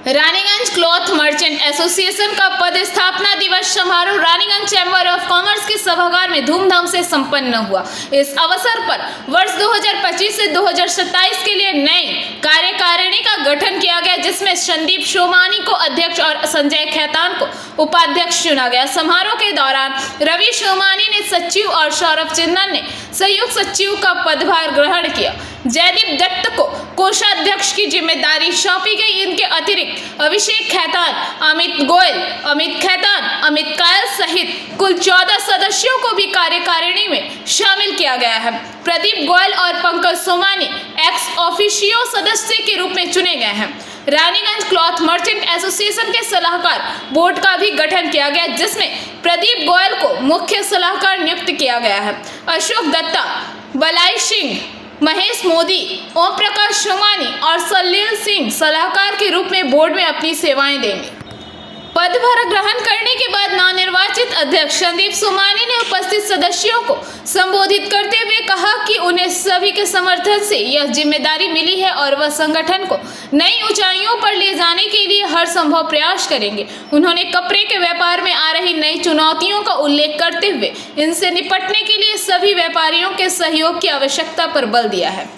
Raniganj cloth merchant association का पद स्थापना दिवस समारोह रानीगंज चैम्बर ऑफ कॉमर्स के सभागार में धूमधाम से संपन्न हुआ। इस अवसर पर वर्ष 2025 से 2027 के लिए नई कार्यकारिणी का गठन किया गया, जिसमें संदीप सोमानी को अध्यक्ष और संजय खेतान को उपाध्यक्ष चुना गया। समारोह के दौरान रवि सोमानी ने सचिव और सौरभ चिंदन ने संयुक्त सचिव का पदभार ग्रहण किया। जयदीप दत्त को कोषाध्यक्ष की जिम्मेदारी सौंपी गई। इनके अतिरिक्त अभिषेक खेतान, अमित गोयल, अमित खेतान, अमित कायल सहित कुल 14 सदस्यों को भी कार्यकारिणी में शामिल किया गया है। प्रदीप गोयल और पंकज सोमानी एक्स ऑफिशियो सदस्य के रूप में चुने गए हैं। रानीगंज क्लॉथ मर्चेंट एसोसिएशन के सलाहकार बोर्ड का भी गठन किया गया, जिसमें प्रदीप गोयल को मुख्य सलाहकार नियुक्त किया गया है। अशोक दत्ता, बलाई सिंह, महेश मोदी, ओम प्रकाश सोमानी और सलील सिंह सलाहकार के रूप में बोर्ड में अपनी सेवाएं देंगे। पदभार ग्रहण करने के बाद नवनिर्वाचित अध्यक्ष संदीप सोमानी ने उपस्थित सदस्यों को संबोधित करते हुए कहा कि उन्हें सभी के समर्थन से यह जिम्मेदारी मिली है और वह संगठन को नई ऊंचाइयों पर ले जाने के लिए हर संभव प्रयास करेंगे। उन्होंने कपड़े के व्यापार में आ रही नई चुनौतियों का उल्लेख करते हुए इनसे निपटने के लिए सभी व्यापारियों के सहयोग की आवश्यकता पर बल दिया है।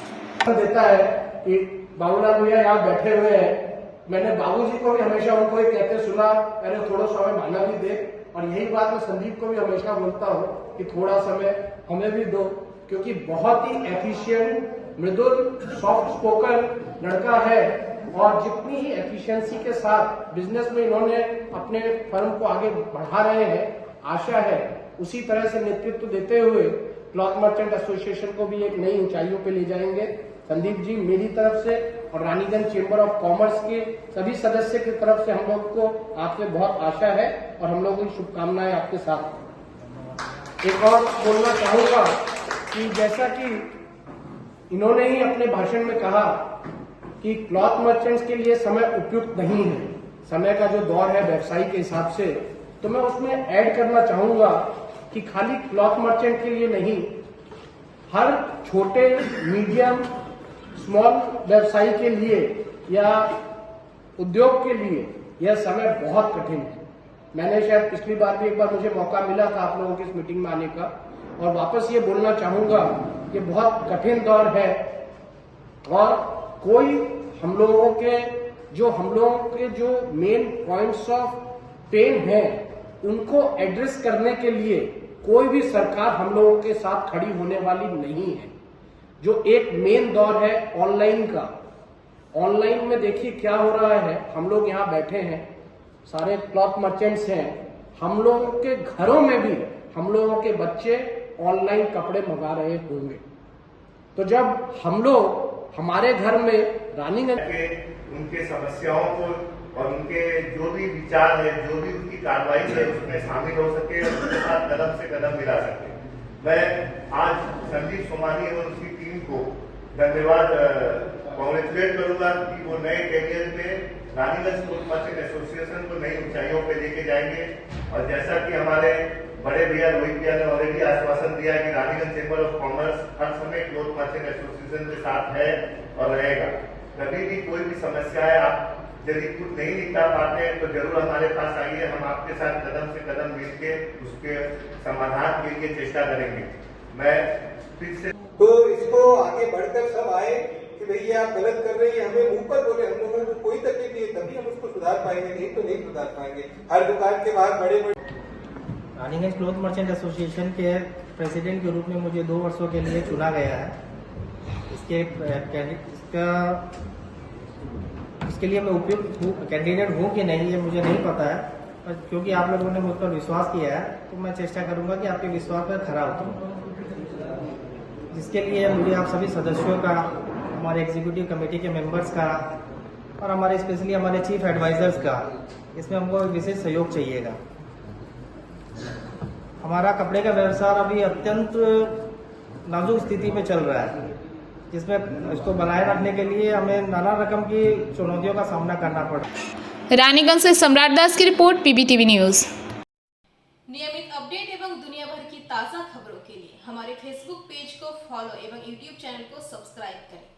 देता है कि बाबूलाल भैया यहाँ बैठे हुए हैं, मैंने बाबूजी को भी हमेशा उनको ही कहते सुना, अरे थोड़ा समय भाना भी दे, और यही बात मैं संदीप को भी हमेशा बोलता हूँ कि थोड़ा समय हमें भी दो, क्योंकि बहुत ही एफिशिएंट, मृदुल, सॉफ्ट स्पोकन लड़का है और जितनी ही एफिशिएंसी के साथ बिजनेस में इन्होंने अपने फर्म को आगे बढ़ा रहे हैं, आशा है उसी तरह से नेतृत्व देते हुए क्लॉथ मर्चेंट एसोसिएशन को भी एक नई ऊंचाइयों पे ले जाएंगे। संदीप जी, मेरी तरफ से और रानीगंज चेंबर ऑफ कॉमर्स के सभी सदस्य की तरफ से हम लोग को आपसे बहुत आशा है और हम लोगों की शुभकामनाएं आपके साथ। एक और बोलना चाहूंगा कि जैसा कि इन्होंने ही अपने भाषण में कहा कि क्लॉथ मर्चेंट्स के लिए समय उपयुक्त नहीं है, समय का जो दौर है व्यवसाय के हिसाब से, तो मैं उसमें ऐड करना चाहूंगा कि खाली क्लॉथ मर्चेंट के लिए नहीं, हर छोटे, मीडियम, स्मॉल व्यवसायी के लिए या उद्योग के लिए यह समय बहुत कठिन है। मैंने शायद पिछली बार भी एक बार मुझे मौका मिला था आप लोगों की इस मीटिंग में आने का, और वापस ये बोलना चाहूंगा कि बहुत कठिन दौर है और कोई हम लोगों के जो मेन पॉइंट्स ऑफ पेन है उनको एड्रेस करने के लिए कोई भी सरकार हम लोगों के साथ खड़ी होने वाली नहीं है। जो एक मेन दौर है ऑनलाइन का, ऑनलाइन में देखिए क्या हो रहा है। हम लोग यहाँ बैठे हैं, सारे क्लॉथ मर्चेंट्स हैं, हम लोगों के घरों में भी हम लोगों के बच्चे ऑनलाइन कपड़े मंगा रहे होंगे। तो जब हम लोग हमारे घर में रानीगंज उनके समस्याओं को और उनके जो भी विचार है, जो भी उनकी कार्रवाई है, उसमें शामिल हो सके और उसके साथ कदम से कदम मिला सके। मैं आज संदीप सोमानी और उसकी टीम को धन्यवाद कांग्रेचुलेट करूंगा कि वो नए कैरियर में रानीगंज क्लॉथ मर्चेंट एसोसिएशन को नई ऊंचाइयों पे लेके जाएंगे। और जैसा कि हमारे बड़े भैया रोहित भैया ने ऑलरेडी आश्वासन दिया है कि रानीगंज चेंबर ऑफ कॉमर्स हर समय क्लॉथ मर्चेंट एसोसिएशन के साथ है और रहेगा। कभी भी कोई भी समस्या है, आप यदि कुछ नहीं निपटा पाते हैं तो जरूर हमारे पास आइए, हम आपके साथ कदम से कदम मिलके उसके समाधान के लिए चेष्टा करेंगे। मैं फिर से तो इसको आगे बढ़कर सब आए कि भैया आप गलत कर रहे हैं, हमें मुंह पर बोले, हम लोगों को कोई तकलीफ नहीं है, तभी हम उसको सुधार पाएंगे, नहीं तो नहीं सुधार पाएंगे। हर दुकान के बाहर बड़े रानीगंज क्लॉथ मर्चेंट एसोसिएशन के प्रेसिडेंट के रूप में मुझे 2 वर्षों के लिए चुना गया है। इसके लिए मैं उपयुक्त कैंडिडेट हूँ कि नहीं ये मुझे नहीं पता है, पर क्योंकि आप लोगों ने मुझ पर विश्वास किया है तो मैं चेष्टा करूंगा कि आपके विश्वास पर खरा उतरूं। जिसके लिए मुझे आप सभी सदस्यों का, हमारे एग्जीक्यूटिव कमेटी के मेंबर्स का और हमारे स्पेशली हमारे चीफ एडवाइजर्स का, इसमें हमको विशेष सहयोग चाहिएगा। हमारा कपड़े का व्यवसाय अभी अत्यंत नाजुक स्थिति में चल रहा है, जिसमें इसको बनाए रखने के लिए हमें नाना रकम की चुनौतियों का सामना करना पड़ा। रानीगंज से सम्राट दास की रिपोर्ट, पीबीटीवी न्यूज। नियमित अपडेट एवं दुनिया भर की ताज़ा खबरों के लिए हमारे फेसबुक पेज को फॉलो एवं यूट्यूब चैनल को सब्सक्राइब करें।